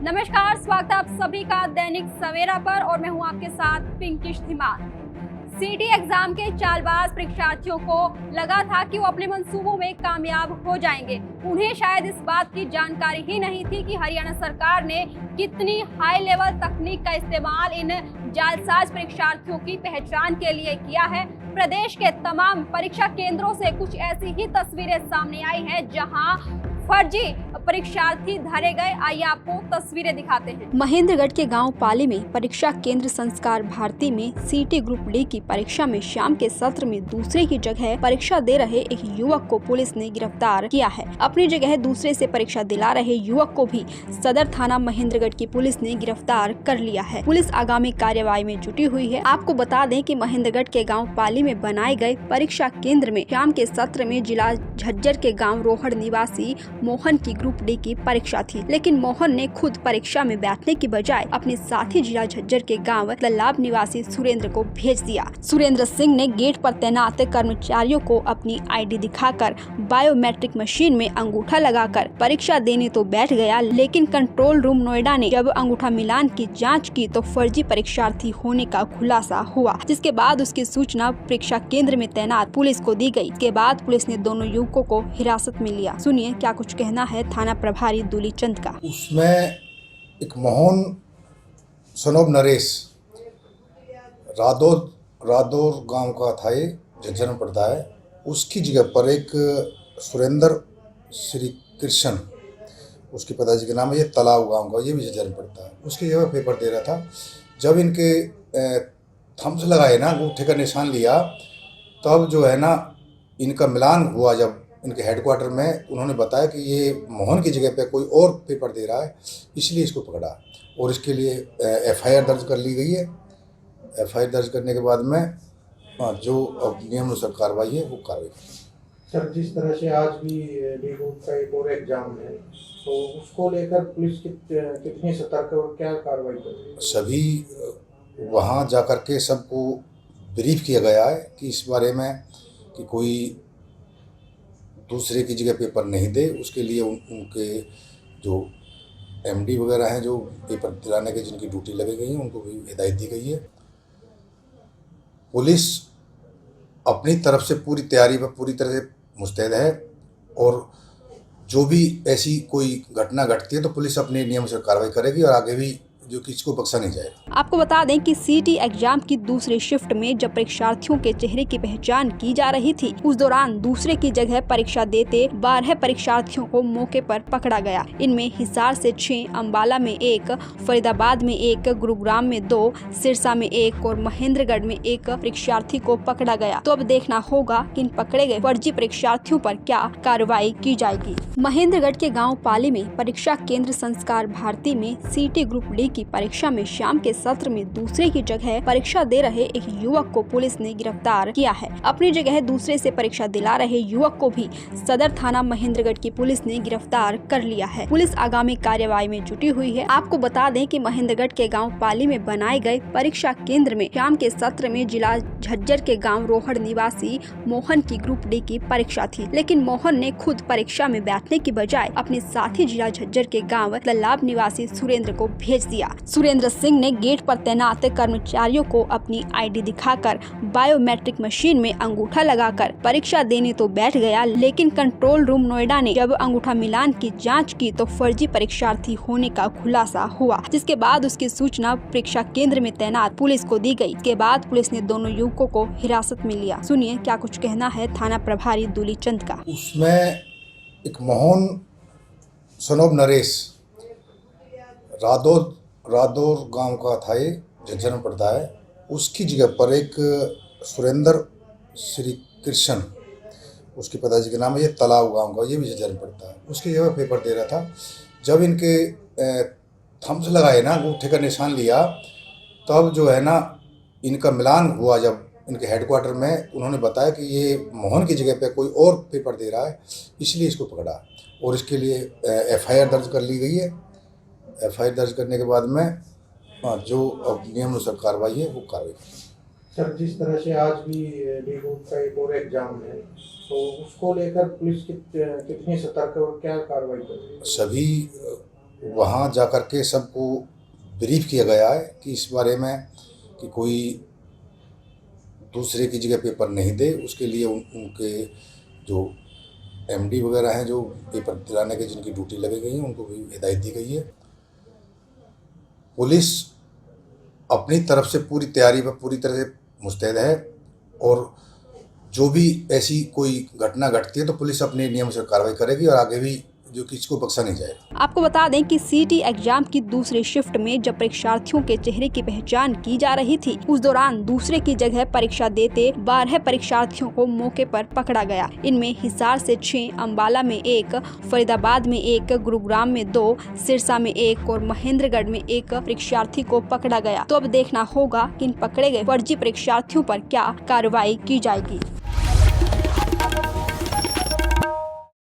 नमस्कार, स्वागत है आप सभी का दैनिक सवेरा पर और मैं हूं आपके साथ पिंकिश धीमान। सीटी एग्जाम के चालबाज परीक्षार्थियों को लगा था कि वो अपने मंसूबों में कामयाब हो जाएंगे। उन्हें शायद इस बात की जानकारी ही नहीं थी कि हरियाणा सरकार ने कितनी हाई लेवल तकनीक का इस्तेमाल इन जालसाज परीक्षार्थियों की पहचान के लिए किया है। प्रदेश के तमाम परीक्षा केंद्रों से कुछ ऐसी ही तस्वीरें सामने आई हैं जहां फर्जी परीक्षार्थी धरे गए। आइए आपको तस्वीरें दिखाते हैं। महेंद्रगढ़ के गांव पाली में परीक्षा केंद्र संस्कार भारती में सीटी ग्रुप डी की परीक्षा में शाम के सत्र में दूसरे की जगह परीक्षा दे रहे एक युवक को पुलिस ने गिरफ्तार किया है। अपनी जगह दूसरे से परीक्षा दिला रहे युवक को भी सदर थाना महेंद्रगढ़ की पुलिस ने गिरफ्तार कर लिया है। पुलिस आगामी कार्यवाही में जुटी हुई है। आपको बता दें कि महेंद्रगढ़ के गाँव पाली में बनाए गए परीक्षा केंद्र में शाम के सत्र में जिला झज्जर के गाँव रोहड़ निवासी मोहन की ग्रुप डी की परीक्षा थी, लेकिन मोहन ने खुद परीक्षा में बैठने की बजाय अपने साथी जिला झज्जर के गांव तलाब निवासी सुरेंद्र को भेज दिया। सुरेंद्र सिंह ने गेट पर तैनात कर्मचारियों को अपनी आईडी दिखाकर बायोमेट्रिक मशीन में अंगूठा लगाकर परीक्षा देने तो बैठ गया, लेकिन कंट्रोल रूम नोएडा ने जब अंगूठा मिलान की जाँच की तो फर्जी परीक्षार्थी होने का खुलासा हुआ, जिसके बाद उसकी सूचना परीक्षा केंद्र में तैनात पुलिस को दी गई। इसके बाद पुलिस ने दोनों युवकों को हिरासत में लिया। सुनिए क्या कुछ कहना है थाना प्रभारी दूली चंद का। उसमें एक मोहन सनोब नरेश रादौर गांव का था, ये झज्जर में पड़ता है। उसकी जगह पर एक सुरेंद्र श्री कृष्ण, उसके पिताजी के नाम है, ये तालाब गांव का, ये भी झज्जर में पड़ता है। उसकी जगह पेपर दे रहा था। जब इनके थम्स लगाए ना, अंगूठे का निशान लिया, तब जो है ना इनका मिलान हुआ। जब इनके हेडक्वार्टर में उन्होंने बताया कि ये मोहन की जगह पे कोई और पेपर दे रहा है, इसलिए इसको पकड़ा और इसके लिए एफआईआर दर्ज कर ली गई है। एफआईआर दर्ज करने के बाद में जो अब नियमानुसार कार्रवाई है वो कार्रवाई। सर, जिस तरह से आज भी ग्रुप का एक और एग्जाम है, तो उसको लेकर पुलिस कितनी सतर्क और क्या कार्रवाई कर रही है? सभी वहाँ जा कर के सबको ब्रीफ किया गया है कि इस बारे में कि कोई दूसरे की जगह पेपर नहीं दे। उसके लिए उनके जो एमडी वगैरह हैं, जो पेपर दिलाने के जिनकी ड्यूटी लगी गई है, उनको भी हिदायत दी गई है। पुलिस अपनी तरफ से पूरी तैयारी पर पूरी तरह से मुस्तैद है और जो भी ऐसी कोई घटना घटती है तो पुलिस अपने नियम से कार्रवाई करेगी और आगे भी जो किसी को बख्शा नहीं जाएगा। आपको बता दें कि सीटी एग्जाम की दूसरी शिफ्ट में जब परीक्षार्थियों के चेहरे की पहचान की जा रही थी, उस दौरान दूसरे की जगह परीक्षा देते 12 परीक्षार्थियों को मौके पर पकड़ा गया। इनमें हिसार से 6, अम्बाला में 1, फरीदाबाद में 1, गुरुग्राम में 2, सिरसा में 1 और महेंद्रगढ़ में 1 परीक्षार्थी को पकड़ा गया। तो अब देखना होगा कि इन पकड़े गए फर्जी परीक्षार्थियों पर क्या कार्रवाई की जाएगी। महेंद्रगढ़ के गाँव पाली में परीक्षा केंद्र संस्कार भारती में सीटी ग्रुप डी की परीक्षा में शाम के सत्र में दूसरे की जगह परीक्षा दे रहे एक युवक को पुलिस ने गिरफ्तार किया है। अपनी जगह दूसरे से परीक्षा दिला रहे युवक को भी सदर थाना महेंद्रगढ़ की पुलिस ने गिरफ्तार कर लिया है। पुलिस आगामी कार्यवाही में जुटी हुई है। आपको बता दें कि महेंद्रगढ़ के गाँव पाली में बनाए गए परीक्षा केंद्र में शाम के सत्र में जिला झज्जर के गाँव रोहड़ निवासी मोहन की ग्रुप डी की परीक्षा थी, लेकिन मोहन ने खुद परीक्षा में बैठने की बजाय अपने साथी जिला झज्जर के गाँव तलाब निवासी सुरेंद्र को भेज दिया। सुरेंद्र सिंह ने गेट पर तैनात कर्मचारियों को अपनी आईडी दिखाकर बायोमेट्रिक मशीन में अंगूठा लगाकर परीक्षा देने तो बैठ गया, लेकिन कंट्रोल रूम नोएडा ने जब अंगूठा मिलान की जांच की तो फर्जी परीक्षार्थी होने का खुलासा हुआ, जिसके बाद उसकी सूचना परीक्षा केंद्र में तैनात पुलिस को दी गई। इसके बाद पुलिस ने दोनों युवकों को हिरासत में लिया। सुनिए क्या कुछ कहना है थाना प्रभारी दूली चंद का। उसमें एक मोहन सनोब नरेश रादौर गांव का था, ये झज्जर में पड़ता है। उसकी जगह पर एक सुरेंद्र श्री कृष्ण, उसके पिताजी के नाम है, ये तालाब गांव का, ये भी झज्जर में पड़ता है। उसकी जगह पेपर दे रहा था। जब इनके थम्स लगाए ना, अंगूठे का निशान लिया, तब जो है ना इनका मिलान हुआ। जब इनके हेडक्वार्टर में उन्होंने बताया कि ये मोहन की जगह पे कोई और पेपर दे रहा है, इसलिए इसको पकड़ा और इसके लिए एफआईआर दर्ज कर ली गई है। एफआईआर दर्ज करने के बाद में जो अब नियमानुसार कार्रवाई है वो कार्रवाई। सर, जिस तरह से आज भी ग्रुप का एक और एग्जाम है, तो उसको लेकर पुलिस कितनी सतर्क और क्या कार्रवाई कर रही है? सभी वहाँ जा कर के सबको ब्रीफ किया गया है कि इस बारे में कि कोई दूसरे की जगह पेपर नहीं दे। उसके लिए उनके जो एमडी वगैरह हैं जो पेपर दिलाने के जिनकी ड्यूटी लगी गई है उनको भी हिदायत दी गई है। पुलिस अपनी तरफ से पूरी तैयारी पर पूरी तरह से मुस्तैद है और जो भी ऐसी कोई घटना घटती है तो पुलिस अपने नियम से कार्रवाई करेगी और आगे भी जो किसी को बख्शा नहीं जाएगा। आपको बता दें कि सीटी एग्जाम की दूसरी शिफ्ट में जब परीक्षार्थियों के चेहरे की पहचान की जा रही थी उस दौरान दूसरे की जगह परीक्षा देते 12 परीक्षार्थियों को मौके पर पकड़ा गया। इनमें हिसार से 6, अम्बाला में 1, फरीदाबाद में 1, गुरुग्राम में 2, सिरसा में 1 और महेंद्रगढ़ में 1 परीक्षार्थी को पकड़ा गया। तो अब देखना होगा कि इन पकड़े गए फर्जी परीक्षार्थियों पर क्या कार्रवाई की जाएगी।